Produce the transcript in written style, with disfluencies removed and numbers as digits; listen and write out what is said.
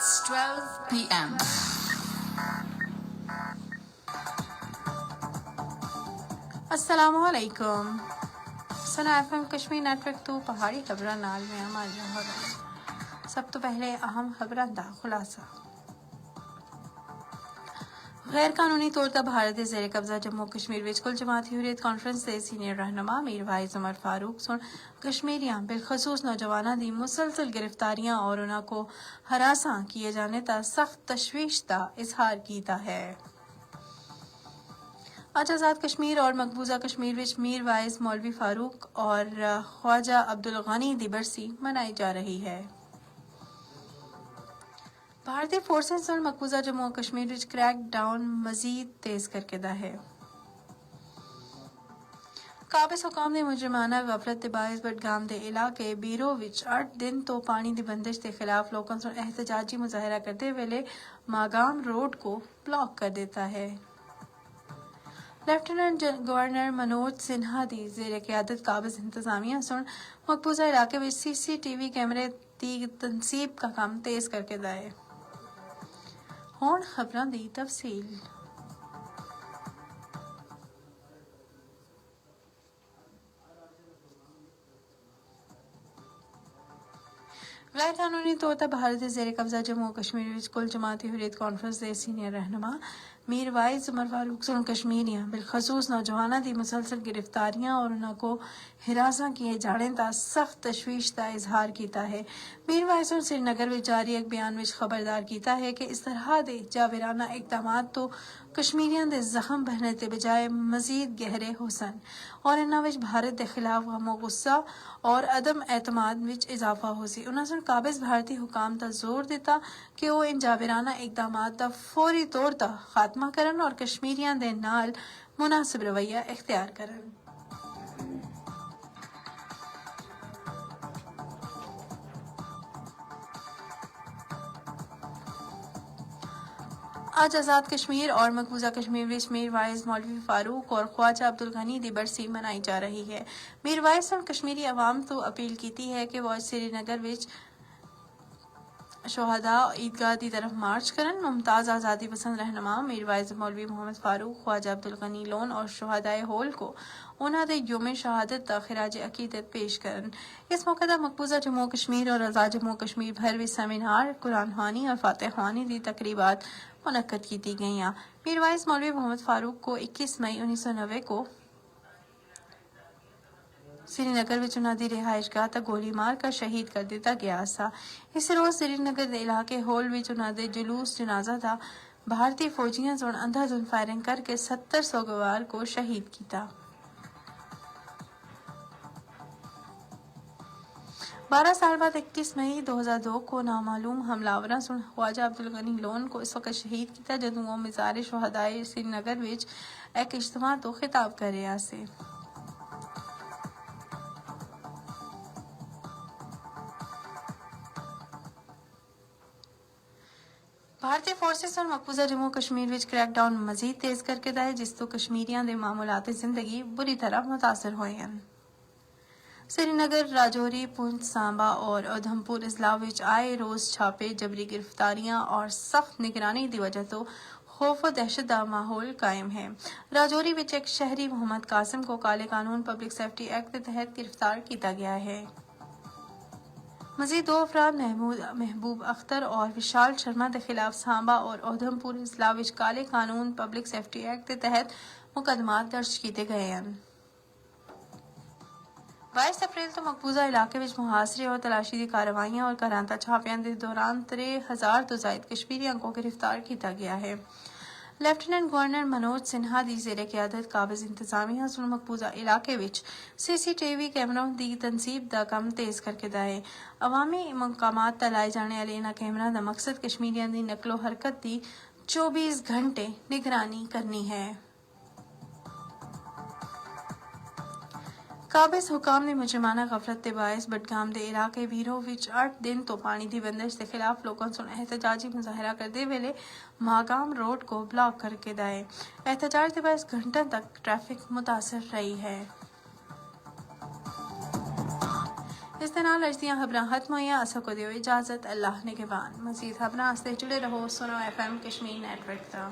It's 12 p.m. असलामुअलैकुम सुना FM Kashmir network तो पहाड़ी खबरां नाल में हमारे सब तो पहले अहम खबरां दा खुलासा। गैर कानूनी तौर पर भारत के जेर कब्जा जम्मू कश्मीर विच कुल जमाती हुर्रियत कॉन्फ्रेंस के सीनियर रहनुमा मीर वाइज उमर फारूक सुन कश्मीरियां बिलखसूस नौजवानों की मुसलसल गिरफ्तारियां और उन्हां को हरासा किए जाने का सख्त तशवीश का इजहार किया है। आज आज़ाद कश्मीर और मकबूजा कश्मीर विच मीर वाइज मौलवी फारूक और ख्वाजा अब्दुल गनी दी बरसी मनाई जा रही है। भारतीय फोर्सेस और मकबूजा जम्मू और कश्मीर विच क्रैक डाउन मजीद तेज करके दा है। काबिज हुकाम ने मुजरमाना गफलत बाइस बडगाम दे इलाके बीरो विच 8 दिन तो पानी दी बंदिश के खिलाफ लोगों से एहतजाजी मुजाहरा करते वेले मागाम रोड को ब्लॉक कर देता है। लेफ्टिनेंट गवर्नर मनोज सिन्हा दी जेर क़यादत काबिज इंतजामिया सुन मकबूजा इलाके में CCTV कैमरे दी तनसीब का काम तेज करके दाए। हुण खबरां दी तफसील। गैर कानूनी तौर पर भारत के जेर कब्जा जम्मू और कश्मीर विच कुल जमाती हुर्रियत कॉन्फ्रेंस के सीनियर रहनुमा मीर वाइज उमर फारूक सुन कश्मीरियां बिलखसूस नौजवानों की मुसलसल गिरफ्तारियां और उन्हां को हिरासा किए जाने का सख्त तशवीश का इजहार किया है। मीर वाइज ने श्रीनगर में जारी एक बयान में खबरदार किया है कि इस तरह के जाविराना इकदाम तो कश्मीरियों के जख्म भरने के बजाय मजीद गहरे हो सन और इन्हां विच भारत के खिलाफ गमो गुस्सा और अदम एतमाद विच इजाफा हो सी। उन्होंने काबिज भारतीय हुकाम का जोर दिता कि वो इन जाविराना इकदाम का फौरी तौर पर खात्मा करन और कश्मीरियों के नाल मुनासिब रवैया इख्तियार करन। आज आज़ाद कश्मीर और मकबूजा कश्मीर विच मीर वाइज मौलवी फारूक और ख्वाजा अब्दुल गनी दी बरसी मनाई जा रही है। मीर वाइज ने कश्मीरी अवाम तो अपील की है कि वह श्रीनगर विच शोहदा ईदगाह की तरफ मार्च करन। मुमताज आज़ादी पसंद रहनुमा मीर वाइज मौलवी मोहम्मद फारूक ख्वाजा अब्दुल गनी लोन और शोहदाए होल को उन्होंने योम शहादत का खिराज अकीदत पेश करन। इस मौके पर मकबूजा जम्मू कश्मीर और आज़ाद जम्मू कश्मीर भर में सेमिनार कुरान ख्वानी और फातह ख्वानी की तकरीबात मुनक्कद की गई। मीर वाइज मौलवी मोहम्मद फारूक को 21 मई 1990 को श्रीनगर में उन्होंने रिहायशगाह तक गोली मार कर शहीद कर दिया गया था। इस रोज श्रीनगर इलाके होल में उन्होंने जुलूस जनाजा था भारतीय फौजियों से अंधाधुंध फायरिंग करके 70 सोगवार को शहीद किया। 12 साल बाद 31 मई 2002 को नामालूम हमलावरों से ख्वाजा अब्दुल गनी लोन को इस वक्त शहीद किया जदों वो मज़ार शोहदाए श्रीनगर विच एक इज्तिमा तो खिताब कर रहा से। भारतीय फोर्सेस और मकबूजा जम्मू कश्मीर विच क्रैकडाउन मजीद तेज करके दा है जिस तो कश्मीरियों के मामूलात जिंदगी बुरी तरह मुतासर होए हैं। श्रीनगर राजौरी पुंछ सांबा और उधमपुर अजला विच आए रोज छापे जबरी गिरफ्तारियां और सख्त निगरानी की वजह तो खौफ और दहशत का माहौल कायम है। राजौरी विच एक शहरी मोहम्मद कासिम को काले कानून पब्लिक सेफ्टी एक्ट के तहत गिरफ्तार किया गया है। मजीद 2 अफराद महबूब अख्तर और विशाल शर्मा के खिलाफ सांबा और उधमपुर अजला विच काले कानून पब्लिक सेफ्टी एक्ट के तहत मुकदमा दर्ज किए गए हैं। 22 अप्रैल तो मकबूजा इलाके विच मुहासरे और तलाशी की कार्रवाइयां और करांता छापियां के दौरान 13,000 तो जायद कश्मीरियों को गिरफ्तार किया गया है। लेफ्टिनेंट गवर्नर मनोज सिन्हा दी जेर क़यादत काबिज इंतजामिया सुन मकबूजा इलाके विच CCTV कैमरों की तनसीब का काम तेज करके दा है। अवामी मकामात पर लाए जाने वाले इन्हां कैमरों का मकसद कश्मीरियों की नकलो हरकत की 24 घंटे निगरानी करनी है। काबिज हुकाम ने मुजरमाना गफलत के बाइस बडगाम के इलाके बीरो विच 8 दिन तो पानी की बंदिश के खिलाफ लोगों से एहतजाजी मुजाहरा करते वेले मागाम रोड को ब्लॉक करके दाए। एहतजाज के बाइस घंटों तक ट्रैफिक मुतासर रही है। اس دے نال اج دیاں خبراں ختم ہوئیاں. اساں کو دیو اجازت. اللہ نگہبان. مزید خبراں واسطے جڑے رہو سنو FM کشمیر نیٹ ورک دا.